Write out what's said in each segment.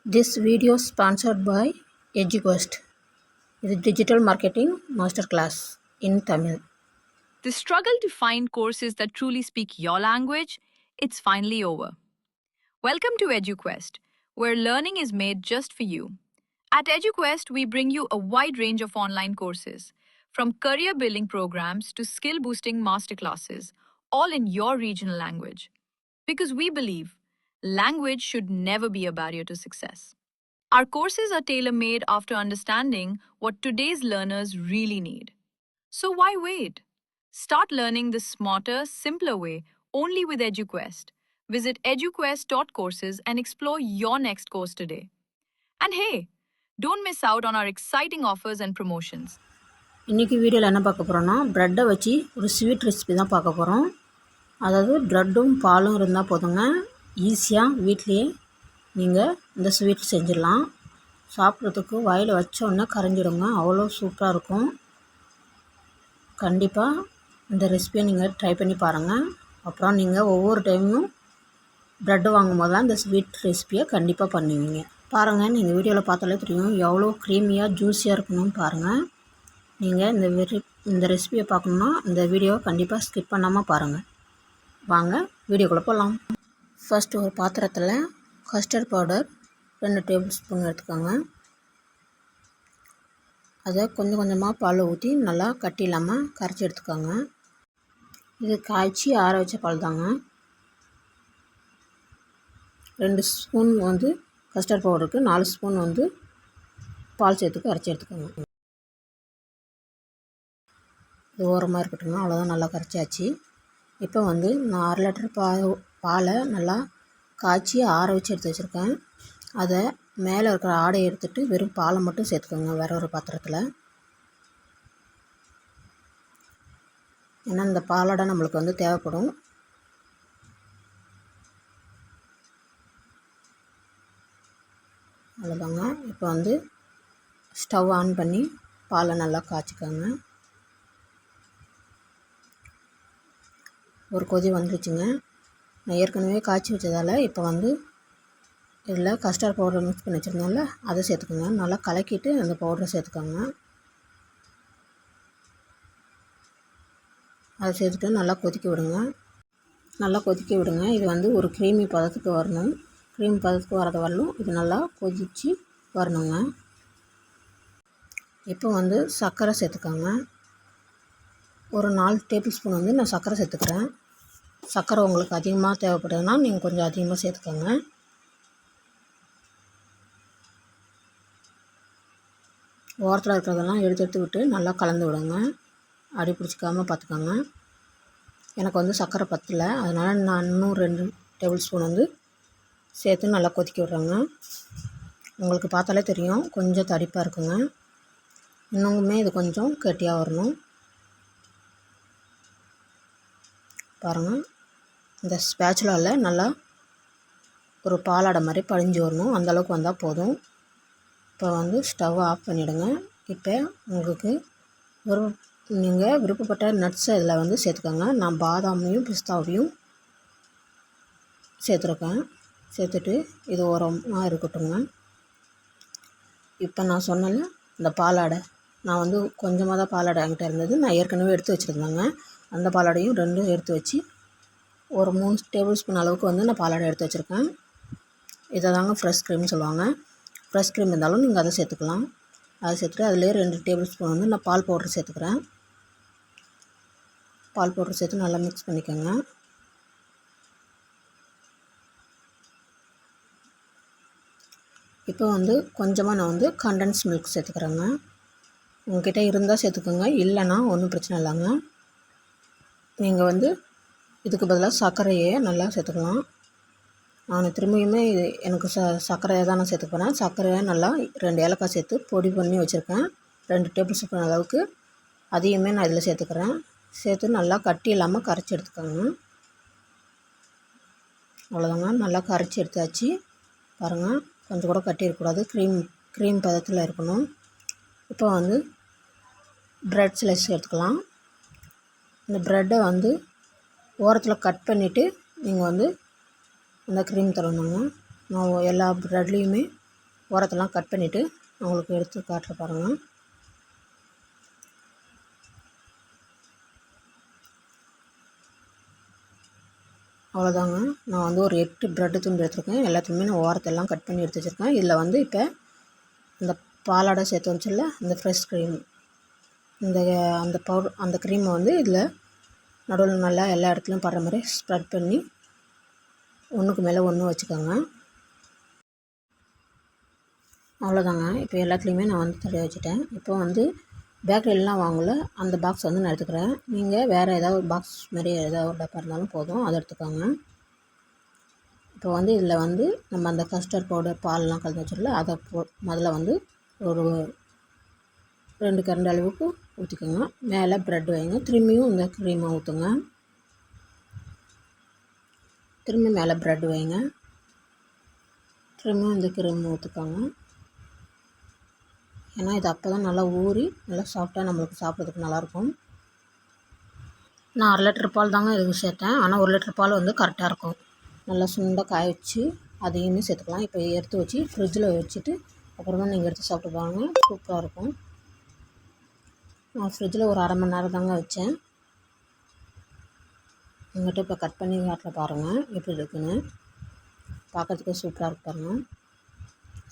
This video is sponsored by EduQuest. It's a digital marketing masterclass in Tamil. The struggle to find courses that truly speak your language, it's finally over. Welcome to EduQuest, where learning is made just for you. At EduQuest, we bring you a wide range of online courses, from career building programs to skill boosting masterclasses, all in your regional language. Because we believe language should never be a barrier to success. Our courses are tailor made after understanding what today's learners really need. So why wait? Start learning the smarter, simpler way only with EduQuest. Visit eduquest.courses and explore your next course today. And hey, don't miss out on our exciting offers and promotions. இன்றைக்கி வீடியோவில் என்ன பார்க்க போகிறோன்னா ப்ரெட்டை வச்சு ஒரு sweet recipe தான் பார்க்க போகிறோம். அதாவது ப்ரெட்டும் பாலும் இருந்தால் போதுங்க, ஈஸியாக வீட்லேயே நீங்கள் இந்த ஸ்வீட் செஞ்சிடலாம். சாப்பிட்றதுக்கு வாயில் வச்ச உடனே கரைஞ்சிடுங்க, அவ்வளோ சூப்பராக இருக்கும். கண்டிப்பாக இந்த ரெசிபியை நீங்கள் ட்ரை பண்ணி பாருங்கள். அப்புறம் நீங்கள் ஒவ்வொரு டைமும் ப்ரெட்டு வாங்கும் போதெல்லாம் இந்த ஸ்வீட் ரெசிபியை கண்டிப்பாக பண்ணுவீங்க. பாருங்கள், நீங்கள் வீடியோவில் பார்த்தாலே தெரியும் எவ்வளோ க்ரீமியாக ஜூஸியாக இருக்கணும்னு பாருங்கள். நீங்கள் இந்த ரெசிபியை பார்க்கணுன்னா இந்த வீடியோவை கண்டிப்பாக ஸ்கிப் பண்ணாமல் பாருங்கள். வாங்க வீடியோக்குள்ளே போகலாம். ஃபஸ்ட்டு ஒரு பாத்திரத்தில் கஸ்டர்ட் பவுடர் 2 டேபிள் ஸ்பூன் எடுத்துக்கோங்க. அதை கொஞ்சம் கொஞ்சமாக பால் ஊற்றி நல்லா கட்டி இல்லாமல் கரைச்சி எடுத்துக்கோங்க. இது காய்ச்சி ஆற வச்ச பால் தாங்க. 2 ஸ்பூன் வந்து கஸ்டர்ட் பவுடருக்கு 4 ஸ்பூன் வந்து பால் சேர்த்து கரைச்சி எடுத்துக்கோங்க. இது ஓரமாக இருக்கட்டுங்க. அவ்வளோதான், நல்லா கரைச்சாச்சு. இப்போ வந்து நான் 1/2 லிட்டர் பாலை நல்லா காய்ச்சி ஆற வச்சு எடுத்து வச்சுருக்கேன். அதை மேலே இருக்கிற ஆடையை எடுத்துகிட்டு வெறும் பாலை மட்டும் சேர்த்துக்கோங்க வேறு ஒரு பாத்திரத்தில். ஏன்னா இந்த பாலாடை நம்மளுக்கு வந்து தேவைப்படும். அவ்வளோதாங்க. இப்போ வந்து ஸ்டவ் ஆன் பண்ணி பாலை நல்லா காய்ச்சிக்கோங்க. ஒரு கொதி வந்துருச்சுங்க. நான் ஏற்கனவே காய்ச்சி வச்சதால் இப்போ வந்து இதில் கஸ்டர்ட் பவுடர் மிக்ஸ் பண்ணி வச்சுருந்தோம்ல, அதை சேர்த்துக்கோங்க. நல்லா கலக்கிட்டு அந்த பவுடரை சேர்த்துக்கோங்க. அதை சேர்த்துட்டு நல்லா கொதிக்க விடுங்க. இது வந்து ஒரு க்ரீமி பதத்துக்கு வரணும். க்ரீமி பதத்துக்கு வரது வரலும் இது நல்லா கொதித்து வரணுங்க. இப்போ வந்து சர்க்கரை சேர்த்துக்கோங்க. ஒரு 4 டேபிள் ஸ்பூன் வந்து நான் சர்க்கரை சேர்த்துக்கிறேன். சர்க்கரை உங்களுக்கு அதிகமாக தேவைப்படுதுன்னா நீங்கள் கொஞ்சம் அதிகமாக சேர்த்துக்கோங்க. ஓரத்தில் இருக்கிறதெல்லாம் எடுத்து விட்டு நல்லா கலந்து விடுங்க. அடி பிடிச்சிக்காமல் பார்த்துக்கோங்க. எனக்கு வந்து சர்க்கரை பத்தலை, அதனால் நான் இன்னும் 2 டேபிள் ஸ்பூன் வந்து சேர்த்து நல்லா கொதிக்க விட்றேங்க. உங்களுக்கு பார்த்தாலே தெரியும் கொஞ்சம் தடிப்பாக இருக்குங்க. இன்னுமே இது கொஞ்சம் கெட்டியாக வரணும். பாருங்கள், இந்த ஸ்பேச்சுலாவில் நல்லா ஒரு பாலாடை மாதிரி படிஞ்சு வரணும். அந்தளவுக்கு வந்தால் போதும். இப்போ வந்து ஸ்டவ் ஆஃப் பண்ணிவிடுங்க. இப்போ உங்களுக்கு நீங்கள் விருப்பப்பட்ட நட்ஸை இதில் வந்து சேர்த்துக்கோங்க. நான் பாதாமையும் பிஸ்தாவையும் சேர்த்துருக்கேன். சேர்த்துட்டு இது ஓரமாக இருக்கட்டுங்க. இப்போ நான் சொன்னல இந்த பாலாடை, நான் வந்து கொஞ்சமாக தான் பாலாடை என்கிட்ட இருந்தது. நான் ஏற்கனவே எடுத்து வச்சுருந்தேங்க. அந்த பாலாடையும் 2 எடுத்து வச்சு ஒரு 3 டேபிள் ஸ்பூன் அளவுக்கு வந்து நான் பாலாடை எடுத்து வச்சுருக்கேன். இதை தாங்க ஃப்ரெஷ் க்ரீம்னு சொல்லுவாங்க. ஃப்ரெஷ் க்ரீம் இருந்தாலும் நீங்கள் அதை சேர்த்துக்கலாம். அதை சேர்த்துட்டு அதிலே 2 டேபிள் ஸ்பூன் வந்து நான் பால் பவுடர் சேர்த்துக்கிறேன். பால் பவுடர் சேர்த்து நல்லா மிக்ஸ் பண்ணிக்கோங்க. இப்போ வந்து கொஞ்சமாக நான் வந்து கண்டென்ஸ் மில்க் சேர்த்துக்கிறேங்க. உங்கள்கிட்ட இருந்தால் சேர்த்துக்கோங்க, இல்லைன்னா ஒன்றும் பிரச்சனை இல்லைங்க. நீங்கள் வந்து இதுக்கு பதிலாக சர்க்கரையே நல்லா சேர்த்துக்கலாம். நான் திரும்பியுமே எனக்கு சர்க்கரையை தான் நான் சேர்த்து போகிறேன். சர்க்கரையை நல்லா 2 ஏலக்காய் சேர்த்து பொடி பண்ணி வச்சுருக்கேன். 2 டேபிள் ஸ்பூன் அளவுக்கு அதையுமே நான் இதில் சேர்த்துக்கிறேன். சேர்த்து நல்லா கட்டி இல்லாமல் கரைச்சி எடுத்துக்கோங்க. அவ்வளோதாங்க, நல்லா கரைச்சி எடுத்தாச்சு. பாருங்கள், கொஞ்சம் கூட கட்டி இருக்கக்கூடாது, க்ரீம் பதத்தில் இருக்கணும். இப்போ வந்து ப்ரெட் ஸ்லைஸ் எடுத்துக்கலாம். இந்த ப்ரெட்டை வந்து ஓரத்தில் கட் பண்ணிவிட்டு நீங்கள் வந்து அந்த க்ரீம் தரணுங்க. நான் எல்லா ப்ரெட்லேயுமே ஓரத்தெல்லாம் கட் பண்ணிவிட்டு உங்களுக்கு எடுத்து காட்டுற பாருங்கள். அவ்வளோதாங்க. நான் வந்து ஒரு 8 ப்ரெட்டு துண்டு எடுத்துருக்கேன். எல்லாத்தையுமே நான் ஓரத்தெல்லாம் கட் பண்ணி எடுத்து வச்சுருக்கேன். இதில் வந்து இப்போ இந்த பாலாடை சேர்த்து வச்சுல இந்த ஃப்ரெஷ் க்ரீம், அந்த பவுடர், அந்த க்ரீமை வந்து இதில் நடுவில் நல்லா எல்லா இடத்துலையும் படுற மாதிரி ஸ்ப்ரெட் பண்ணி ஒன்றுக்கு மேலே ஒன்று வச்சுக்கோங்க. அவ்வளோதாங்க. இப்போ எல்லாத்துலேயுமே நான் வந்து தடவி வச்சுட்டேன். இப்போ வந்து பேக்கரியிலலாம் வாங்கல அந்த பாக்ஸ் வந்து நான் எடுத்துக்கிறேன். நீங்கள் வேறு ஏதாவது பாக்ஸ் மாதிரி ஏதாவது ஒரு டப்பா இருந்தாலும் போதும், அதை எடுத்துக்கோங்க. இப்போ வந்து இதில் வந்து நம்ம அந்த கஸ்டர்ட் பவுடர் பால்லாம் கலந்து வச்சுருல அதை முதல்ல வந்து ஒரு 2 கரண்டி அளவுக்கு ஊற்றிக்கோங்க. மேலே ப்ரெட் வைங்க. திரும்பியும் இந்த க்ரீமை ஊற்றுங்க. திரும்பி மேலே ப்ரெட் வைங்க. திரும்பியும் இந்த க்ரீம் ஊற்றிக்கோங்க. ஏன்னா இது அப்போ தான் நல்லா ஊறி நல்லா சாஃப்டாக நம்மளுக்கு சாப்பிட்றதுக்கு நல்லாயிருக்கும். நான் 1/2 லிட்டர் பால் தாங்க இதுக்கு சேர்த்தேன். ஆனால் 1 லிட்டர் பால் வந்து கரெக்டாக இருக்கும். நல்லா சுண்டாக காய வச்சு அதையுமே சேர்த்துக்கலாம். இப்போ எடுத்து வச்சு ஃப்ரிட்ஜில் வச்சுட்டு அப்புறமா நீங்கள் எடுத்து சாப்பிட்டு பாருங்க, சூப்பராக இருக்கும். நான் ஃப்ரிட்ஜில் ஒரு 1/2 மணி நேரம் தாங்க வச்சேன். உங்கள்கிட்ட இப்போ கட் பண்ணி காட்டுற பாருங்கள் எப்படி இருக்குன்னு. பார்க்குறதுக்கு சூப்பராக இருக்கு பாருங்கள்.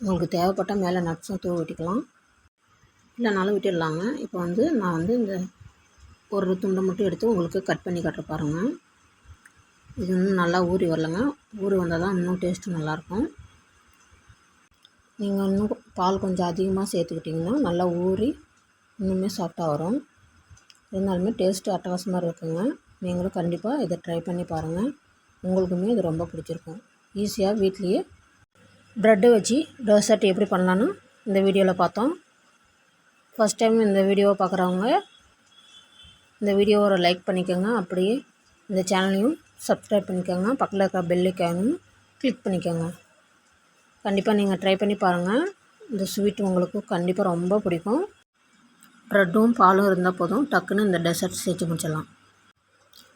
உங்களுக்கு தேவைப்பட்டால் மேலே நட்ஸும் தூவி விட்டுக்கலாம், இல்லைனாலும் விட்டுடலாங்க. இப்போ வந்து நான் வந்து இந்த ஒரு துண்டை மட்டும் எடுத்து உங்களுக்கு கட் பண்ணி காட்டுற பாருங்கள். இது இன்னும் நல்லா ஊறி வரலங்க. ஊறி வந்தால் தான் இன்னும் டேஸ்ட்டு நல்லாயிருக்கும். நீங்கள் இன்னும் பால் கொஞ்சம் அதிகமாக சேர்த்துக்கிட்டிங்கன்னா நல்லா ஊறி இன்னுமே சாஃப்டாக வரும். இருந்தாலுமே டேஸ்ட்டு அட்டகாசமாக இருக்குங்க. நீங்களும் கண்டிப்பாக இதை ட்ரை பண்ணி பாருங்கள். உங்களுக்குமே இது ரொம்ப பிடிச்சிருக்கும். ஈஸியாக வீட்லேயே ப்ரெட்டு வச்சு டெசர்ட் எப்படி பண்ணலான்னு இந்த வீடியோவில் பார்த்தோம். ஃபஸ்ட் டைம் இந்த வீடியோவை பார்க்குறவங்க இந்த வீடியோவை ஒரு லைக் பண்ணிக்கோங்க. அப்படியே இந்த சேனலையும் சப்ஸ்கிரைப் பண்ணிக்கோங்க. பக்கத்தில் இருக்கிற பெல் ஐக்கானையும் கிளிக் பண்ணிக்கோங்க. கண்டிப்பாக நீங்கள் ட்ரை பண்ணி பாருங்கள். இந்த ஸ்வீட் உங்களுக்கு கண்டிப்பாக ரொம்ப பிடிக்கும். ப்ரெட்டும் பாலும் இருந்தால் போதும், டக்குன்னு இந்த டெசர்ட் செஞ்சு முடிச்சிடலாம்.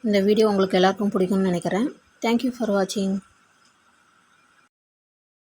இந்த வீடியோ உங்களுக்கு எல்லாருக்கும் பிடிக்கும்னு நினைக்கிறேன். தேங்க்யூ ஃபார் வாட்சிங்.